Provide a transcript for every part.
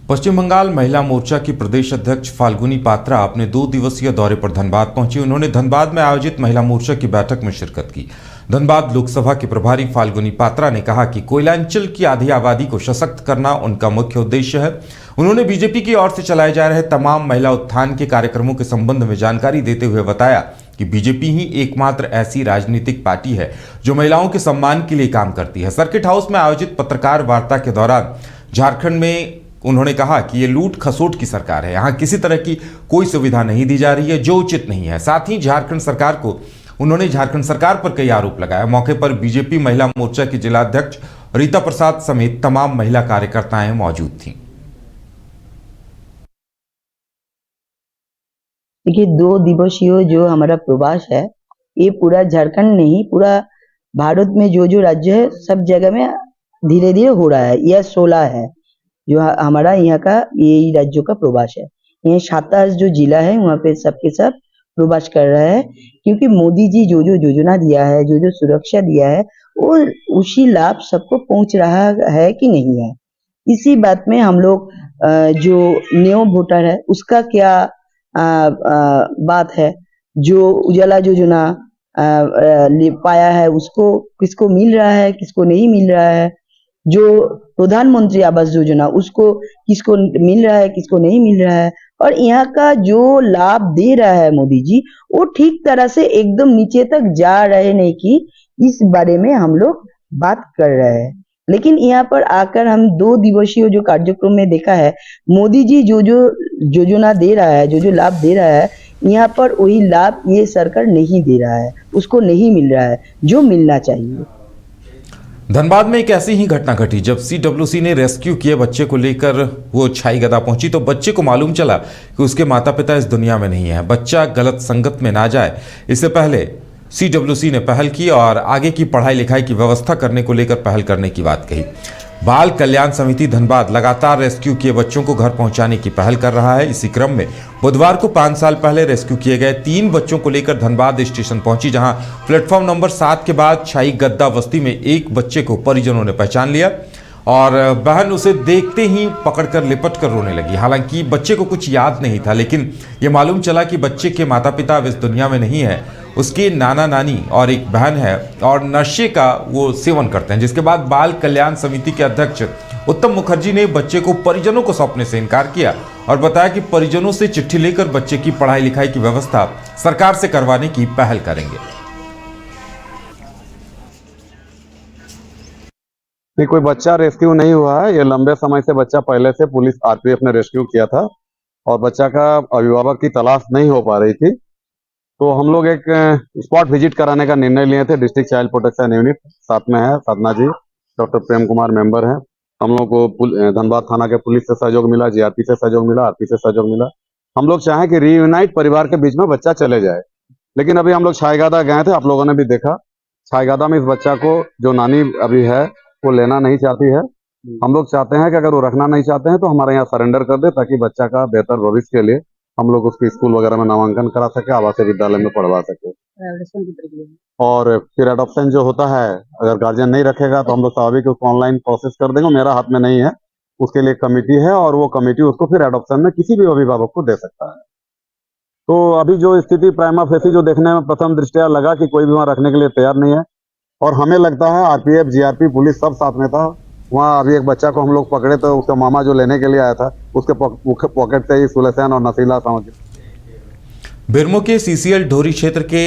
पश्चिम बंगाल महिला मोर्चा की प्रदेश अध्यक्ष फाल्गुनी पात्रा अपने 2 दिवसीय दौरे पर धनबाद पहुंची। उन्होंने धनबाद में आयोजित महिला मोर्चा की बैठक में शिरकत की। धनबाद लोकसभा के प्रभारी फाल्गुनी पात्रा ने कहा कि कोयलांचल की आधी आबादी को सशक्त करना उनका मुख्य उद्देश्य है। उन्होंने बीजेपी की ओर से चलाए जा रहे तमाम महिला उत्थान के कार्यक्रमों के संबंध में जानकारी देते हुए बताया कि बीजेपी ही एकमात्र ऐसी राजनीतिक पार्टी है जो महिलाओं के सम्मान के लिए काम करती है। सर्किट हाउस में आयोजित पत्रकार वार्ता के दौरान झारखंड में उन्होंने कहा कि ये लूट खसोट की सरकार है, यहाँ किसी तरह की कोई सुविधा नहीं दी जा रही है जो उचित नहीं है। साथ ही उन्होंने झारखंड सरकार पर कई आरोप लगाए। मौके पर बीजेपी महिला मोर्चा की जिलाध्यक्ष रीता प्रसाद समेत तमाम महिला कार्यकर्ताएं मौजूद थीं। देखिए, 2 दिवसीय जो हमारा प्रवास है, ये पूरा झारखंड नहीं, पूरा भारत में जो राज्य है सब जगह में धीरे धीरे हो रहा है। यह 16 है जो हमारा यहाँ का ये राज्यों का प्रवास है। यहाँ 27 जो जिला है वहाँ पे सबके सब प्रवास कर रहा है, क्योंकि मोदी जी जो योजना दिया है, जो सुरक्षा दिया है, वो उसी लाभ सबको पहुँच रहा है कि नहीं है। इसी बात में हम लोग जो न्यू वोटर है उसका क्या बात है, जो उजाला योजना पाया है उसको किसको मिल रहा है, किसको नहीं मिल रहा है, जो प्रधानमंत्री आवास योजना उसको किसको मिल रहा है, किसको नहीं मिल रहा है, और यहाँ का जो लाभ दे रहा है मोदी जी वो ठीक तरह से एकदम नीचे तक जा रहे नहीं कि इस बारे में हम लोग बात कर रहे हैं। लेकिन यहाँ पर आकर हम 2 दिवसीय जो कार्यक्रम में देखा है, मोदी जी जो योजना दे रहा है, जो लाभ दे रहा है, यहाँ पर वही लाभ ये सरकार नहीं दे रहा है, उसको नहीं मिल रहा है जो मिलना चाहिए। धनबाद में एक ऐसी ही घटना घटी जब CWC ने रेस्क्यू किए बच्चे को लेकर वो छाईगदा पहुंची तो बच्चे को मालूम चला कि उसके माता पिता इस दुनिया में नहीं है। बच्चा गलत संगत में ना जाए, इससे पहले CWC ने पहल की और आगे की पढ़ाई लिखाई की व्यवस्था करने को लेकर पहल करने की बात कही। बाल कल्याण समिति धनबाद लगातार रेस्क्यू किए बच्चों को घर पहुंचाने की पहल कर रहा है। इसी क्रम में बुधवार को 5 साल पहले रेस्क्यू किए गए 3 बच्चों को लेकर धनबाद स्टेशन पहुंची, जहां प्लेटफॉर्म नंबर 7 के बाद छाई गद्दा बस्ती में एक बच्चे को परिजनों ने पहचान लिया और बहन उसे देखते ही पकड़कर लिपट कर रोने लगी। हालांकि बच्चे को कुछ याद नहीं था, लेकिन यह मालूम चला कि बच्चे के माता पिता अब इस दुनिया में नहीं है, उसके नाना नानी और एक बहन है और नशे का वो सेवन करते हैं। जिसके बाद बाल कल्याण समिति के अध्यक्ष उत्तम मुखर्जी ने बच्चे को परिजनों को सौंपने से इनकार किया और बताया कि परिजनों से चिट्ठी लेकर बच्चे की पढ़ाई लिखाई की व्यवस्था सरकार से करवाने की पहल करेंगे। नहीं, कोई बच्चा रेस्क्यू नहीं हुआ है। ये लंबे समय से बच्चा पहले से पुलिस RPF ने रेस्क्यू किया था और बच्चा का अभिभावक की तलाश नहीं हो पा रही थी, तो हम लोग एक स्पॉट विजिट कराने का निर्णय लिए थे। डिस्ट्रिक्ट चाइल्ड प्रोटेक्शन यूनिट साथ में है, साधना जी, डॉक्टर प्रेम कुमार मेंबर हैं। हम लोग को धनबाद थाना के पुलिस से सहयोग मिला, GRP से सहयोग मिला, RP से सहयोग मिला। हम लोग चाहें कि रीयूनाइट परिवार के बीच में बच्चा चले जाए, लेकिन अभी हम लोग छाईगदा गए थे, आप लोगों ने भी देखा। छाईगदा में इस बच्चा को जो नानी अभी है वो लेना नहीं चाहती है। हम लोग चाहते हैं कि अगर वो रखना नहीं चाहते हैं तो हमारे यहाँ सरेंडर कर दे, ताकि बच्चा का बेहतर भविष्य के लिए हम लोग उसके स्कूल वगैरह में नामांकन करा सके, आवासीय विद्यालय में पढ़वा सके। और फिर एडॉप्शन जो होता है, अगर गार्जियन नहीं रखेगा तो हम लोग स्वाभाविक उसको ऑनलाइन प्रोसेस कर देंगे। मेरा हाथ में नहीं है, उसके लिए कमेटी है और वो कमेटी उसको फिर एडॉप्शन में किसी भी अभिभावक को दे सकता है। तो अभी जो स्थिति प्राइमा फेसी जो देखने में प्रथम दृष्टया लगा कि कोई भी वहाँ रखने के लिए तैयार नहीं है, और हमें लगता है RPF, GRP, पुलिस सब साथ में था। वहाँ अभी एक बच्चा को हम लोग पकड़े तो उसका मामा जो लेने के लिए आया था उसके पॉकेट से ही सुलेसैन और नशीला सामग्री। बिरमो के CCL ढोरी क्षेत्र के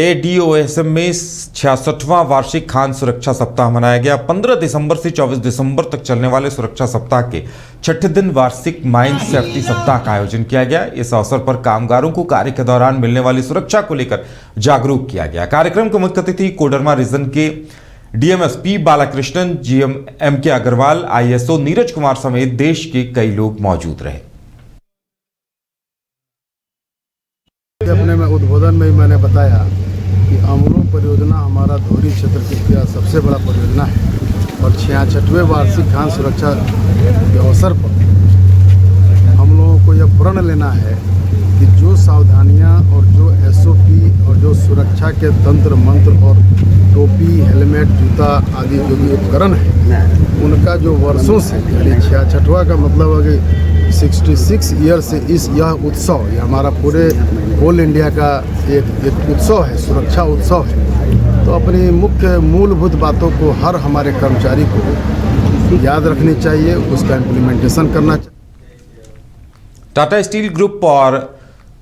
ADOSM में 66वां वार्षिक खान सुरक्षा सप्ताह मनाया गया। 15 दिसंबर से 24 दिसंबर तक चलने वाले सुरक्षा सप्ताह के 6ठे दिन वार्षिक माइन सेफ्टी सप्ताह का आयोजन किया गया। इस अवसर पर कामगारों को कार्य के दौरान मिलने वाली सुरक्षा को लेकर जागरूक किया गया। कार्यक्रम के मुख्य अतिथि कोडरमा रीजन के DMS P Balakrishnan, GM MK Agarwal, ISO Neeraj Kumar समेत देश के कई लोग मौजूद रहे। अपने में उद्बोधन में मैंने बताया कि अमरूम परियोजना हमारा धोरी क्षेत्र की सबसे बड़ा परियोजना है और 66वें वार्षिक खान सुरक्षा के अवसर पर हम लोगों को यह प्रण लेना है कि जो सावधानियां और जो एसओपी और जो सुरक्षा के तंत्र मंत्र और टोपी, हेलमेट, जूता आदि जो भी उपकरण है, उनका जो वर्षों से यानी 66वां का मतलब है कि 66 ईयर से यह उत्सव, ये हमारा पूरे होल इंडिया का एक उत्सव है, सुरक्षा उत्सव है। तो अपनी मुख्य मूलभूत बातों को हर हमारे कर्मचारी को याद रखनी चाहिए, उसका इम्प्लीमेंटेशन करना चाहिए। टाटा स्टील ग्रुप और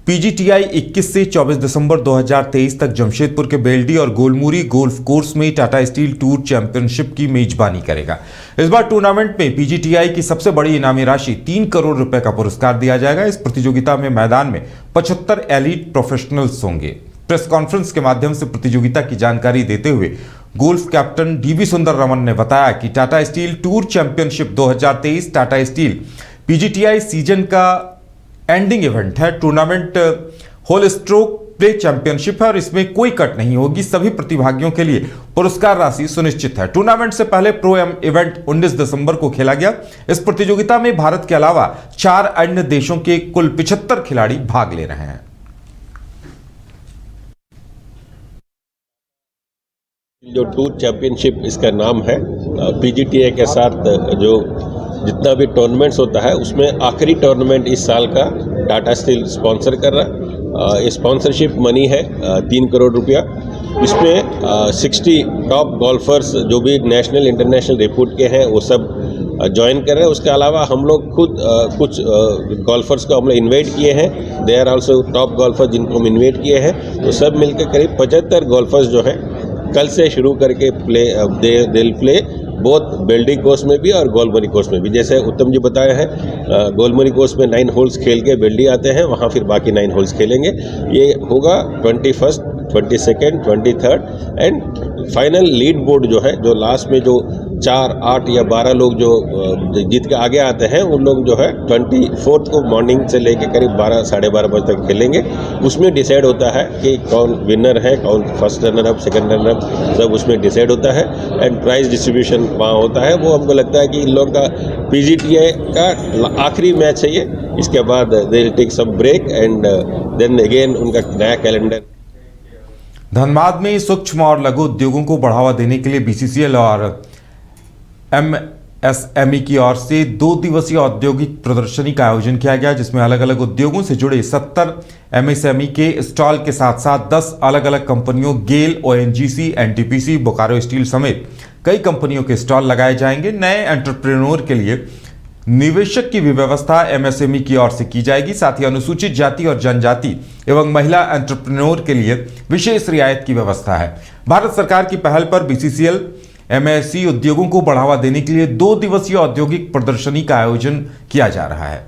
पीजीटीआई 21 से 24 दिसंबर 2023 तक जमशेदपुर के बेल्डी और गोलमुरी गोल्फ कोर्स में टाटा स्टील टूर चैंपियनशिप की मेजबानी करेगा। इस बार टूर्नामेंट में पीजीटीआई की सबसे बड़ी इनामी राशि 3 करोड़ रुपए का पुरस्कार दिया जाएगा। इस प्रतियोगिता में मैदान में 75 एलीट प्रोफेशनल्स होंगे। प्रेस कॉन्फ्रेंस के माध्यम से प्रतियोगिता की जानकारी देते हुए गोल्फ कैप्टन डीवी सुंदर रमन ने बताया कि Tata steel tour championship 2023 Tata steel PGTI season का एंडिंग इवेंट है। Tournament hole stroke play championship है और इसमें कोई कट नहीं होगी। सभी प्रतिभागियों के लिए पुरस्कार राशि सुनिश्चित है। टूर्नामेंट से पहले प्रो एम इवेंट 19 दिसंबर को खेला गया। इस प्रतियोगिता में भारत के अलावा 4 अन्य देशों के कुल 75 खिलाड़ी भाग ले रहे हैं। जो टूर चैंपियनशिप इसका नाम है, पीजीटीआई के साथ जो जितना भी टूर्नामेंट्स होता है उसमें आखिरी टूर्नामेंट इस साल का टाटा स्टील स्पॉन्सर कर रहा है। स्पॉन्सरशिप मनी है 3 करोड़ रुपया। इसमें 60 टॉप गोल्फर्स जो भी नेशनल इंटरनेशनल रिपोर्ट के हैं वो सब ज्वाइन कर रहे हैं। उसके अलावा हम लोग खुद कुछ गोल्फर्स को हम लोग इन्वाइट किए हैं। They are also top golfer जिनको हम इन्वाइट किए हैं। तो सब मिलकर करीब 75 गोल्फर्स जो है कल से शुरू करके दिल प्ले बोथ बेल्डी कोर्स में भी और गोलमुरी कोर्स में भी। जैसे उत्तम जी बताया है, गोलमुरी कोर्स में 9 होल्स खेल के बेल्डी आते हैं, वहाँ फिर बाकी 9 होल्स खेलेंगे। ये होगा 21, 22, 23 एंड फाइनल लीड बोर्ड जो है, जो लास्ट में जो 4, 8 या 12 लोग जो जीत के आगे आते हैं उन लोग जो है 24 को मॉर्निंग से लेके करीब 12, 12:30 बजे तक खेलेंगे। उसमें डिसाइड होता है कि कौन विनर है, कौन first runner up, second runner up, सब उसमें डिसाइड होता है एंड प्राइज डिस्ट्रीब्यूशन वहाँ होता है। वो हमको लगता है कि इन लोगों का पीजीटीआई का आखिरी मैच है ये। इसके बाद they will take some break and then again उनका नया कैलेंडर। धनबाद में सूक्ष्म और लघु उद्योगों को बढ़ावा देने के लिए बीसीसीएल और एमएसएमई की ओर से 2 दिवसीय औद्योगिक प्रदर्शनी का आयोजन किया गया, जिसमें अलग अलग उद्योगों से जुड़े 70 एमएसएमई के स्टॉल के साथ साथ 10 अलग अलग कंपनियों गेल, ओएनजीसी, एनटीपीसी, बोकारो स्टील समेत कई कंपनियों के स्टॉल लगाए जाएंगे। नए एंटरप्रेन्योर के लिए निवेशक की भी व्यवस्था एमएसएमई की ओर से की जाएगी। साथ ही अनुसूचित जाति और जनजाति एवं महिला एंटरप्रेन्योर के लिए विशेष रियायत की व्यवस्था है। भारत सरकार की पहल पर बीसीसीएल एमएसई उद्योगों को बढ़ावा देने के लिए 2 दिवसीय औद्योगिक प्रदर्शनी का आयोजन किया जा रहा है।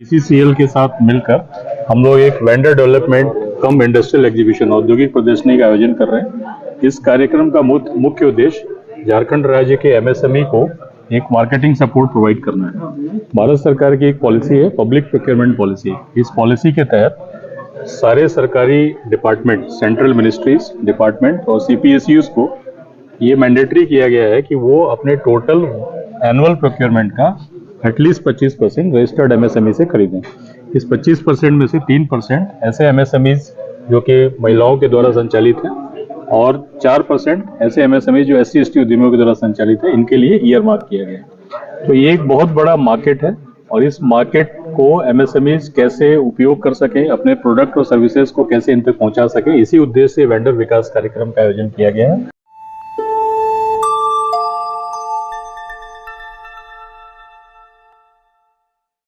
बीसीसीएल के साथ मिलकर हम लोग एक वेंडर डेवलपमेंट कम इंडस्ट्रियल एग्जीबिशन औद्योगिक प्रदर्शनी का आयोजन कर रहे हैं। इस कार्यक्रम का मुख्य उद्देश्य झारखंड राज्य के एमएसएमई को एक मार्केटिंग सपोर्ट प्रोवाइड करना है। भारत सरकार की एक पॉलिसी है, पब्लिक प्रोक्योरमेंट पॉलिसी। इस पॉलिसी के तहत सारे सरकारी डिपार्टमेंट, सेंट्रल मिनिस्ट्रीज डिपार्टमेंट और सीपीएसयूज को ये मैंडेटरी किया गया है कि वो अपने टोटल एनुअल प्रोक्योरमेंट का एटलीस्ट 25% रजिस्टर्ड एमएसएमई से खरीदें। इस 25% में से 3% ऐसे एमएसएमईज जो कि महिलाओं के द्वारा संचालित हैं और 4% ऐसे एमएसएमई जो SC/ST उद्यमियों के द्वारा संचालित है, इनके लिए ईयर मार्क किया गया। तो ये एक बहुत बड़ा मार्केट है और इस मार्केट को एमएसएमईज कैसे उपयोग कर सकें, अपने प्रोडक्ट और सर्विसेज को कैसे इन तक पहुंचा सकें, इसी उद्देश्य से वेंडर विकास कार्यक्रम का आयोजन किया गया है।